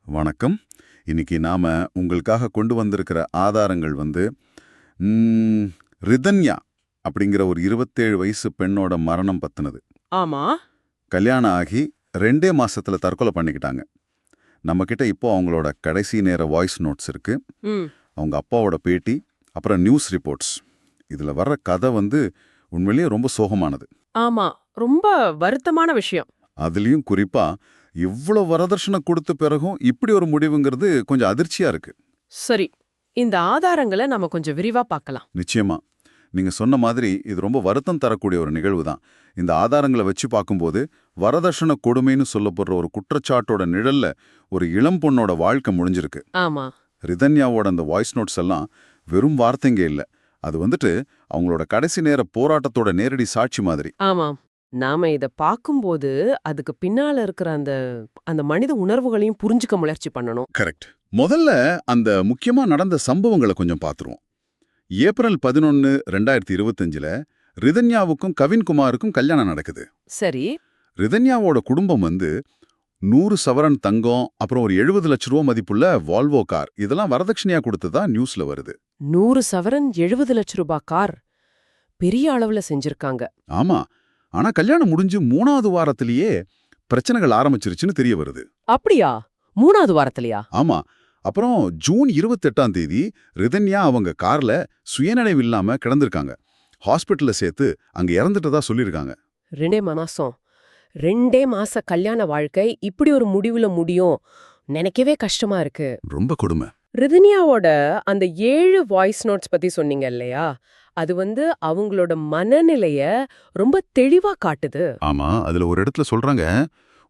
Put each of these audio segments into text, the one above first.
வணக்கம். இன்னைக்கு நாம உங்களுக்காக கொண்டு வந்திருக்கிற ஆதாரங்கள் ம், ரிதன்யா அப்படிங்கிற ஒரு 27 வயசு பெண்ணோட மரணம் பத்தினது. ஆமா. கல்யாணம் ஆகி 2 மாசத்துல தற்கொலை பண்ணிக்கிட்டாங்க. நம்ம கிட்ட இப்போ அவங்களோட கடைசி நேர வாய்ஸ் நோட்ஸ் இருக்கு. ம். அவங்க அப்பாவோட பேட்டி, அப்புறம் நியூஸ் ரிப்போர்ட்ஸ். இதுல வர்ற கதை உண்மையிலேயே ரொம்ப சோகமானது. ஆமா. ரொம்ப வருத்தமான விஷயம். அதுலயும் குறிப்பா இவ்ளோ வரதட்சணை கொடுத்த பிறகும் இப்படி ஒரு முடிவுங்கிறது கொஞ்சம் அதிர்ச்சியா இருக்கு. சரி. இந்த ஆதாரங்களை நம்ம கொஞ்சம் விரிவா பார்க்கலாம். நிச்சயமா. நீங்க சொன்ன மாதிரி இது ரொம்ப வருத்தம் தரக்கூடிய ஒரு நிகழ்வு தான். இந்த ஆதாரங்களை வச்சு பார்க்கும்போது வரதட்சணை கொடுமைன்னு சொல்லப்படுற ஒரு குற்றச்சாட்டோட நிழல்ல ஒரு இளம் பொண்ணோட வாழ்க்கை முடிஞ்சிருக்கு. ஆமா. ரிதன்யாவோட அந்த வாய்ஸ் நோட்ஸ் எல்லாம் வெறும் வார்த்தைங்க இல்ல. அது அவங்களோட கடைசி நேர போராட்டத்தோட நேரடி சாட்சி மாதிரி. ஆமாம். நாம இத பார்க்கும்போது அதுக்கு பின்னால இருக்கிற அந்த அந்த மனித உணர்வுகளையும் புரிஞ்சுக்க முயற்சி பண்ணணும். கரெக்ட். முதல்ல அந்த முக்கியமா நடந்த சம்பவங்களை கொஞ்சம் பார்த்துருவோம். ஏப்ரல் 11, 2025ல ரிதன்யாவுக்கும் கவின்குமாருக்கும் கல்யாணம் நடக்குது. சரி. ரிதன்யாவோட குடும்பம் 100 சவரன் தங்கம், அப்புறம் ஒரு 70 லட்ச ரூபா மதிப்புள்ள வால்வோ கார் இதெல்லாம் வரதட்சணையா கொடுத்ததா நியூஸ்ல வருது. 100 சவரன் 70 லட்ச ரூபாய் கார். பெரிய அளவுல செஞ்சிருக்காங்க. ஆமா. ஆனா கல்யாணம் முடிஞ்சு 3வது வாரத்திலேயே பிரச்சனைகள் ஆரம்பிச்சிருச்சுன்னு தெரிய வருது. அப்படியா? 3வது வாரத்திலயா? ஆமா. அப்புறம் ஜூன் 28ஆம் தேதி ரிதன்யா அவங்க கார்ல சுயநினைவு இல்லாம கிடந்திருக்காங்க. ஹாஸ்பிட்டல்ல சேர்த்து அங்க இறந்துட்டதா சொல்லிருக்காங்க. 2 மாச கல்யாண வாழ்க்கை இப்படி ஒரு முடிவுல முடியும் நினைக்கவே கஷ்டமா இருக்கு. ரொம்ப கொடுமை. ரிதன்யாவோட அந்த 7 வாய்ஸ் நோட்ஸ் பத்தி சொன்னீங்க இல்லையா? அது அவங்களோட மனநிலைய ரொம்ப தெளிவா காட்டுது. ஆமா. அதுல ஒரு இடத்துல சொல்றாங்க,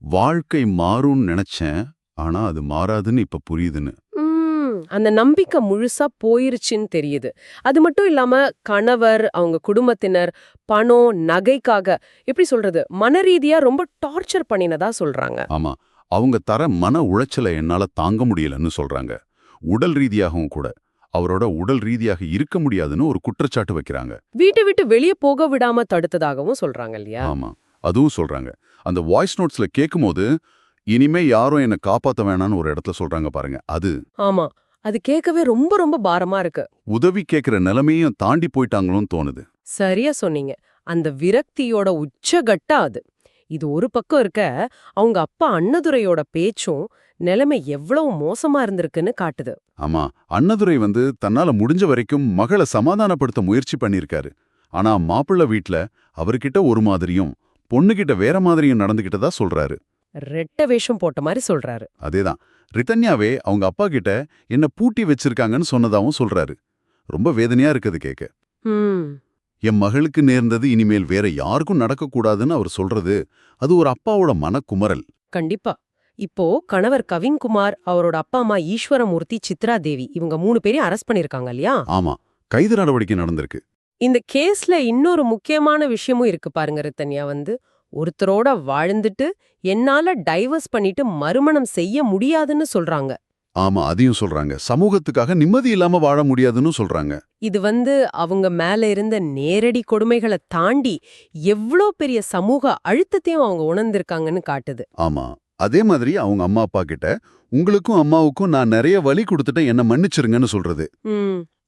வாழ்க்கை மாறும்னு நினைச்சேன், ஆனா அது மாறாதுன்னு இப்ப புரியுதுன்னு. அந்த நம்பிக்கை முழுசா போயிருச்சுன்னு தெரியுது. அது மட்டும் இல்லாம கணவர், அவங்க குடும்பத்தினர், பணம், நகைக்காக எப்படி சொல்றது, மனரீதியா ரொம்ப டார்ச்சர் பண்ணினதா சொல்றாங்க. ஆமா. அவங்க தர மன உளைச்சலை என்னால தாங்க முடியலன்னு சொல்றாங்க. உடல் ரீதியாகவும் கூட. அவரோட உடல் ரீதியாக இருக்க முடியாதுன்னு ஒரு குற்றச்சாட்டு வைக்கிறாங்க. வீட்டை விட்டு வெளியே போக விடாம தடுத்ததாகவும் சொல்றாங்க இல்லையா? ஆமா. அதுவும் சொல்றாங்க. அந்த வாய்ஸ் நோட்ஸ்ல கேட்கும்போது இனிமே யாரும் என்ன காப்பாத்த வேணாம்னு ஒரு இடத்துல சொல்றாங்க பாருங்க. அது ஆமா. அது கேட்கவே ரொம்ப ரொம்ப பாரமா இருக்கு. உதவி கேட்கிற நிலைமையும் தாண்டி போயிட்டாங்களோன்னு தோணுது. சரியா சொன்னீங்க. அந்த விரக்தியோட உச்சகட்டம் அது. இது ஒரு பக்கம் இருக்க, அவங்க அப்பா அண்ணதுரையோட பேச்சும் நிலைமை எவ்வளவு மோசமா இருந்திருக்குன்னு காட்டுது. ஆமா. அண்ணதுரை தன்னால முடிஞ்ச வரைக்கும் மகளை சமாதானப்படுத்த முயற்சி பண்ணிருக்காரு. ஆனா மாப்பிள்ளை வீட்ல அவர்கிட்ட ஒரு மாதிரியும் பொண்ணுகிட்ட வேற மாதிரியும் நடந்துகிட்டதா சொல்றாரு. ரெட்ட வேஷம் போட்ட மாதிரி சொல்றாரு. அதேதான். ரிதன்யாவே அவங்க அப்பா கிட்ட என்ன பூட்டி வச்சிருக்காங்கன்னு சொன்னதாவும் சொல்றாரு. ரொம்ப வேதனையா இருக்குது கேட்க. என் மகளுக்கு நேர்ந்தது இனிமேல் வேற யாருக்கும் நடக்கக்கூடாதுன்னு அவர் சொல்றது, அது ஒரு அப்பாவோட மனக்குமரல். கண்டிப்பா. இப்போ கணவர் கவின்குமார், அவரோட அப்பா அம்மா ஈஸ்வரமூர்த்தி, சித்ரா தேவி, இவங்க 3 பேரையும் அரெஸ்ட் பண்ணிருக்காங்க இல்லையா? ஆமா. கைது நடவடிக்கை நடந்திருக்கு. இந்த கேஸ்ல இன்னொரு முக்கியமான விஷயமும் இருக்கு பாருங்க. ரிதன்யா ஒருத்தரோட வாழ்ந்துட்டு என்னால டைவர்ஸ் பண்ணிட்டு மறுமணம் செய்ய முடியாதுன்னு சொல்றாங்க. ஆமா. அதையும் சொல்றாங்க. சமூகத்துக்காக நிம்மதி இல்லாம வாழ முடியாதுன்னு சொல்றாங்க. இது அவங்க மேல இருந்த நேரடி கொடுமைகளை தாண்டி எவ்ளோ பெரிய சமூக அழுத்தத்தையும் அவங்க உணர்ந்திருக்காங்கன்னு காட்டுது. ஆமா. அதே மாதிரி அவங்க அம்மா அப்பா கிட்ட உங்களுக்கும் அம்மாவுக்கும் நான் நிறைய வலி கொடுத்துட்டேன், என்ன மன்னிச்சிருங்கன்னு சொல்றது.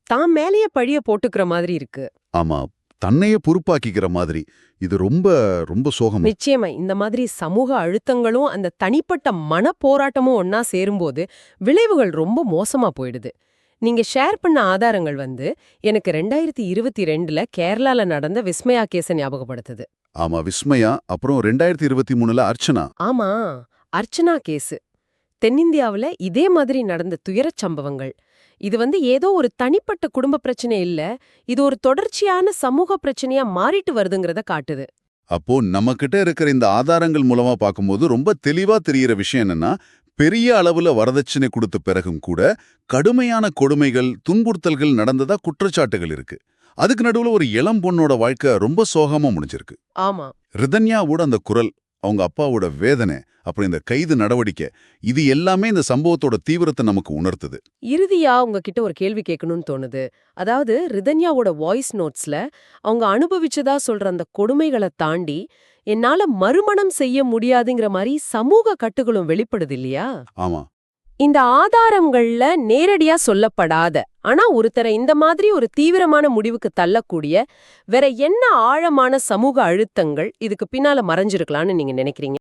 தான் மேலேயே பழிய போட்டுக்கிற மாதிரி இருக்கு. ஆமா. தன்னையே பொறுப்பாக்கிக்கிற மாதிரி. இது ரொம்ப ரொம்ப சோகம். நிச்சயமா இந்த மாதிரி சமூக அழுத்தங்களும் அந்த தனிப்பட்ட மன போராட்டமும் ஒன்னா சேரும்போது விளைவுகள் ரொம்ப மோசமா போயிடுது. நீங்க ஷேர் பண்ண ஆதாரங்கள் எனக்கு 2022ல கேரளால நடந்த விஸ்மயா கேஸ ஞாபகப்படுத்துது. ஆமா. விஸ்மயா, அப்புறம் 2023ல அர்ச்சனா. ஆமா, அர்ச்சனா கேஸு. தென்னிந்தியாவுல இதே மாதிரி நடந்த துயரச் சம்பவங்கள். இது ஏதோ ஒரு தனிப்பட்ட குடும்ப பிரச்சனை இல்ல, இது ஒரு தொடர்ச்சியான சமூக பிரச்சனையா மாறிட்டு வருதுங்கிறத காட்டுது. அப்போ நம்ம கிட்ட இருக்கிற இந்த ஆதாரங்கள் மூலமா பார்க்கும்போது ரொம்ப தெளிவா தெரியிற விஷயம் என்னன்னா, பெரிய அளவுல வரதட்சணை கொடுத்த பிறகும் கூட கடுமையான கொடுமைகள், துன்புறுத்தல்கள் நடந்ததா குற்றச்சாட்டுகள் இருக்கு. அதுக்கு நடுவுல ஒரு இளம் பொண்ணோட வாழ்க்கை ரொம்ப சோகமா முடிஞ்சிருக்கு. ஆமா. ரிதன்யாவோட அந்த குரல், அவங்க அப்பாவோட வேதனை, அப்புறம் இந்த கைது நடவடிக்கை, இது எல்லாமே இந்த சம்பவத்தோட தீவிரத்தை நமக்கு உணர்த்துது. இறுதியா உங்ககிட்ட ஒரு கேள்வி கேட்கணும்னு தோணுது. அதாவது ரிதன்யாவோட வாய்ஸ் நோட்ஸ்ல அவங்க அனுபவிச்சதா சொல்ற அந்த கொடுமைகளை தாண்டி என்னால மறுமணம் செய்ய முடியாதுங்கிற மாதிரி சமூக கட்டுகளும் வெளிப்படுது இல்லையா? ஆமா. இந்த ஆதாரங்கள்ல நேரடியா சொல்லப்படாத ஆனா ஒருத்தரை இந்த மாதிரி ஒரு தீவிரமான முடிவுக்கு தள்ளக்கூடிய வேற என்ன ஆழமான சமூக அழுத்தங்கள் இதுக்கு பின்னால மறைஞ்சிருக்கலாம்னு நீங்க நினைக்கிறீங்க?